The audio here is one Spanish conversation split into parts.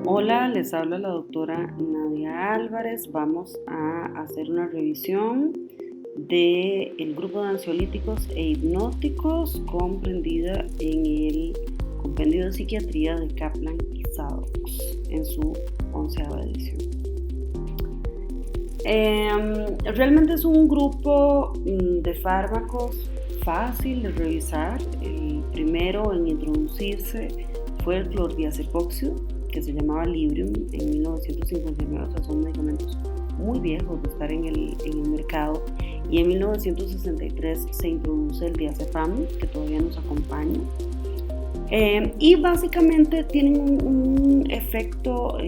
Hola, les habla la doctora Nadia Álvarez. Vamos a hacer una revisión del grupo de ansiolíticos e hipnóticos comprendida en el compendio de psiquiatría de Kaplan y Saddox en su 11ª edición. Realmente es un grupo de fármacos fácil de revisar. El primero en introducirse fue el clordiazepóxido, que se llamaba Librium en 1959, o sea, son medicamentos muy viejos de estar en el mercado, y en 1963 se introduce el diazepam, que todavía nos acompaña, y básicamente tienen un efecto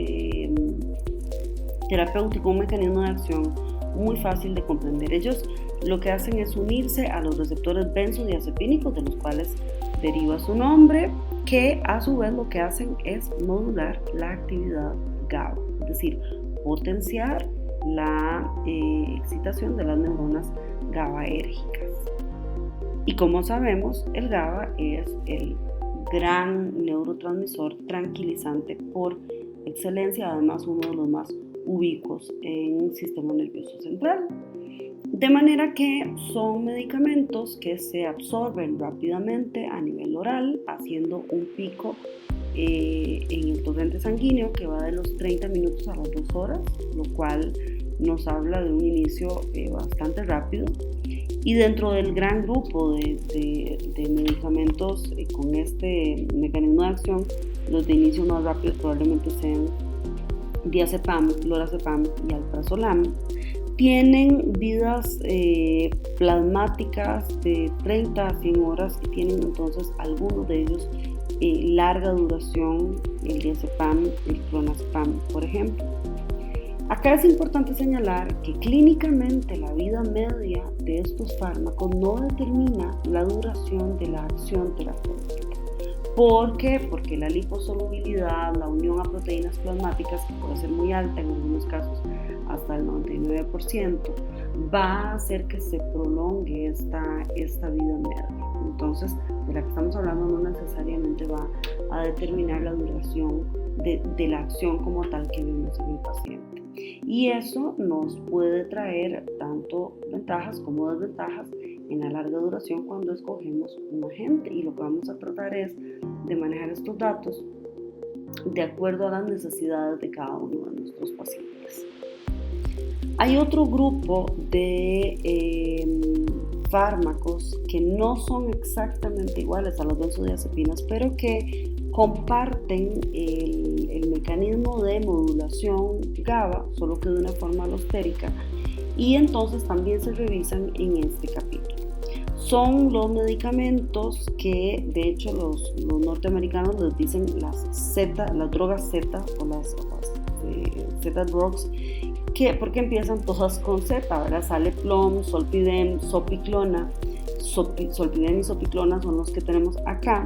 terapéutico, un mecanismo de acción muy fácil de comprender. Ellos lo que hacen es unirse a los receptores benzodiazepínicos, de los cuales deriva su nombre, que a su vez lo que hacen es modular la actividad GABA, es decir, potenciar la excitación de las neuronas GABAérgicas. Y como sabemos, el GABA es el gran neurotransmisor tranquilizante por excelencia, además uno de los más ubicuos en el sistema nervioso central. De manera que son medicamentos que se absorben rápidamente a nivel oral, haciendo un pico en el torrente sanguíneo que va de los 30 minutos a las 2 horas, lo cual nos habla de un inicio bastante rápido. Y dentro del gran grupo de medicamentos con este mecanismo de acción, los de inicio más rápido probablemente sean diazepam, lorazepam y alprazolam. Tienen vidas plasmáticas de 30 a 100 horas y tienen entonces algunos de ellos larga duración, el diazepam, el clonazepam, por ejemplo. Acá es importante señalar que clínicamente la vida media de estos fármacos no determina la duración de la acción terapéutica. ¿Por qué? Porque la liposolubilidad, la unión a proteínas plasmáticas, que puede ser muy alta en algunos casos, hasta el 99%, va a hacer que se prolongue esta vida media. Entonces, de la que estamos hablando no necesariamente va a determinar la duración de la acción como tal que vemos en el paciente. Y eso nos puede traer tanto ventajas como desventajas en la larga duración cuando escogemos un agente, y lo que vamos a tratar es de manejar estos datos de acuerdo a las necesidades de cada uno de nuestros pacientes. Hay otro grupo de fármacos que no son exactamente iguales a las benzodiazepinas, pero que comparten el mecanismo de modulación GABA, solo que de una forma alostérica, y entonces también se revisan en este capítulo. Son los medicamentos que de hecho los norteamericanos les dicen las drogas Z o las Z-drugs, porque empiezan todas con Z, ¿verdad? Saleplom, Zolpidem, Zopiclona. Zolpidem y Zopiclona son los que tenemos acá.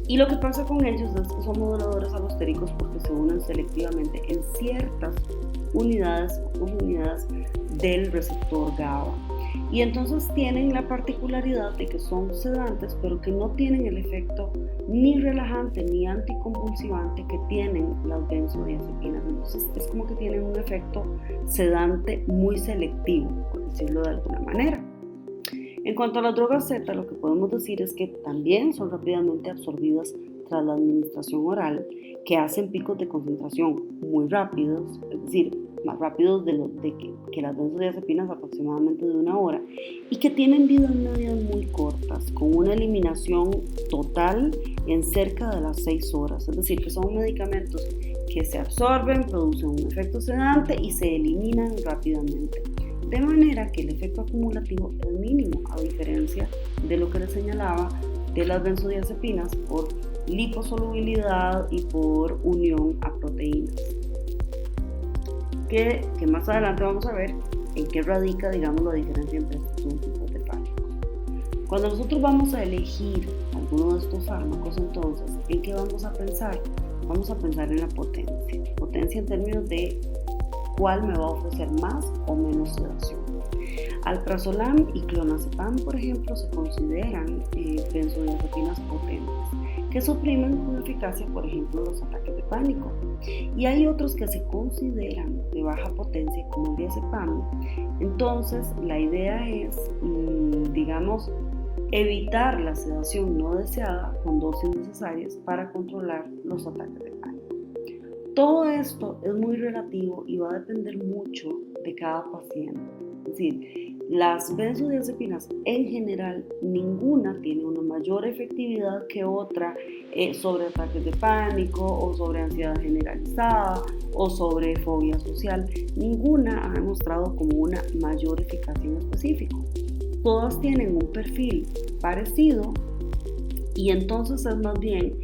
Y lo que pasa con ellos es que son moduladores alostéricos porque se unen selectivamente en ciertas unidades del receptor GABA. Y entonces tienen la particularidad de que son sedantes, pero que no tienen el efecto ni relajante ni anticonvulsivante que tienen las benzodiazepinas. Entonces es como que tienen un efecto sedante muy selectivo, por decirlo de alguna manera. En cuanto a las drogas Z, lo que podemos decir es que también son rápidamente absorbidas tras la administración oral, que hacen picos de concentración muy rápidos, es decir, más rápidos que las benzodiazepinas, aproximadamente de 1 hora, y que tienen vidas medias muy cortas, con una eliminación total en cerca de las 6 horas. Es decir, que son medicamentos que se absorben, producen un efecto sedante y se eliminan rápidamente. De manera que el efecto acumulativo es mínimo, a diferencia de lo que les señalaba de las benzodiazepinas por liposolubilidad y por unión a proteínas. Que más adelante vamos a ver en qué radica, digamos, la diferencia entre estos dos tipos de fármacos. Cuando nosotros vamos a elegir alguno de estos fármacos, entonces, ¿en qué vamos a pensar? Vamos a pensar en la potencia. Potencia en términos de cuál me va a ofrecer más o menos sedación. Alprazolam y clonazepam, por ejemplo, se consideran benzodiazepinas potentes que suprimen con eficacia, por ejemplo, los ataques de pánico. Y hay otros que se consideran de baja potencia, como el diazepam. Entonces, la idea es, digamos, evitar la sedación no deseada con dosis necesarias para controlar los ataques de pánico. Todo esto es muy relativo y va a depender mucho de cada paciente. Es decir, las benzodiazepinas en general, ninguna tiene una mayor efectividad que otra sobre ataques de pánico o sobre ansiedad generalizada o sobre fobia social. Ninguna ha demostrado como una mayor eficacia en específico. Todas tienen un perfil parecido y entonces es más bien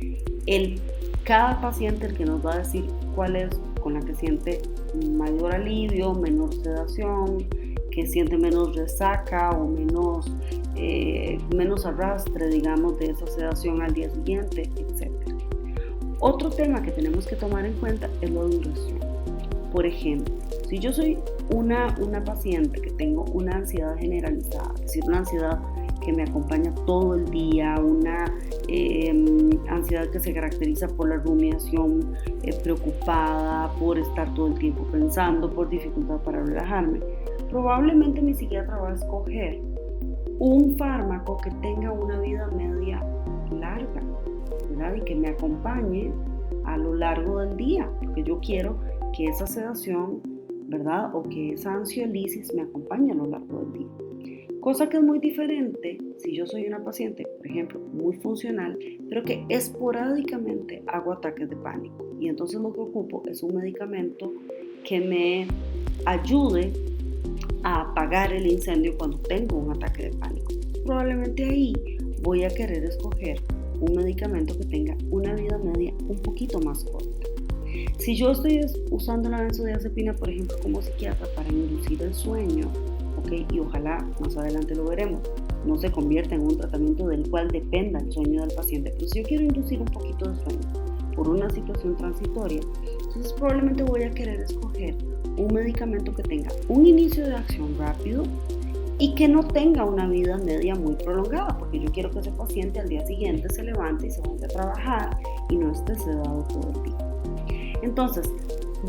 cada paciente el que nos va a decir cuál es con la que siente mayor alivio, menor sedación, que siente menos resaca o menos arrastre, digamos, de esa sedación al día siguiente, etc. Otro tema que tenemos que tomar en cuenta es la duración. Por ejemplo, si yo soy una paciente que tengo una ansiedad generalizada, es decir, una ansiedad que me acompaña todo el día, una ansiedad que se caracteriza por la rumiación preocupada, por estar todo el tiempo pensando, por dificultad para relajarme, probablemente mi psiquiatra va a escoger un fármaco que tenga una vida media larga, ¿verdad? Y que me acompañe a lo largo del día, porque yo quiero que esa sedación, ¿verdad? O que esa ansiolisis me acompañe a lo largo del día. Cosa que es muy diferente si yo soy una paciente, por ejemplo, muy funcional, pero que esporádicamente hago ataques de pánico. Y entonces lo que ocupo es un medicamento que me ayude a apagar el incendio cuando tengo un ataque de pánico. Probablemente ahí voy a querer escoger un medicamento que tenga una vida media un poquito más corta. Si yo estoy usando la benzodiazepina, por ejemplo, como psiquiatra para inducir el sueño, y ojalá más adelante lo veremos, no se convierta en un tratamiento del cual dependa el sueño del paciente, pero si yo quiero inducir un poquito de sueño por una situación transitoria, entonces probablemente voy a querer escoger un medicamento que tenga un inicio de acción rápido y que no tenga una vida media muy prolongada, porque yo quiero que ese paciente al día siguiente se levante y se vaya a trabajar y no esté sedado todo el día. Entonces,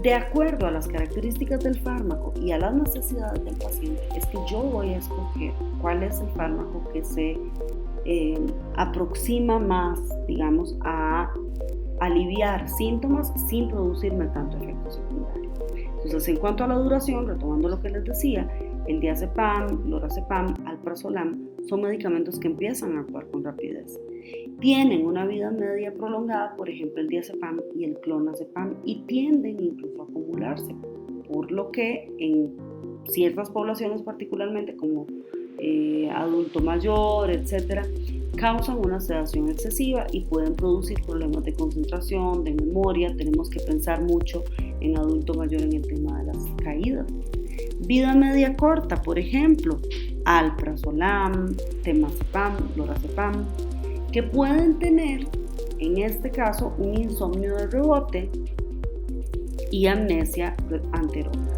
de acuerdo a las características del fármaco y a las necesidades del paciente, es que yo voy a escoger cuál es el fármaco que se aproxima más, digamos, a aliviar síntomas sin producirme tanto efecto secundario. Entonces, en cuanto a la duración, retomando lo que les decía, el diazepam, lorazepam, alprazolam son medicamentos que empiezan a actuar con rapidez. Tienen una vida media prolongada, por ejemplo el diazepam y el clonazepam, y tienden incluso a acumularse, por lo que en ciertas poblaciones particularmente como adulto mayor, etcétera, causan una sedación excesiva y pueden producir problemas de concentración, de memoria. Tenemos que pensar mucho en adulto mayor en el tema de las caídas. Vida media corta, por ejemplo, alprazolam, temazepam, lorazepam, que pueden tener, en este caso, un insomnio de rebote y amnesia anterrógrada.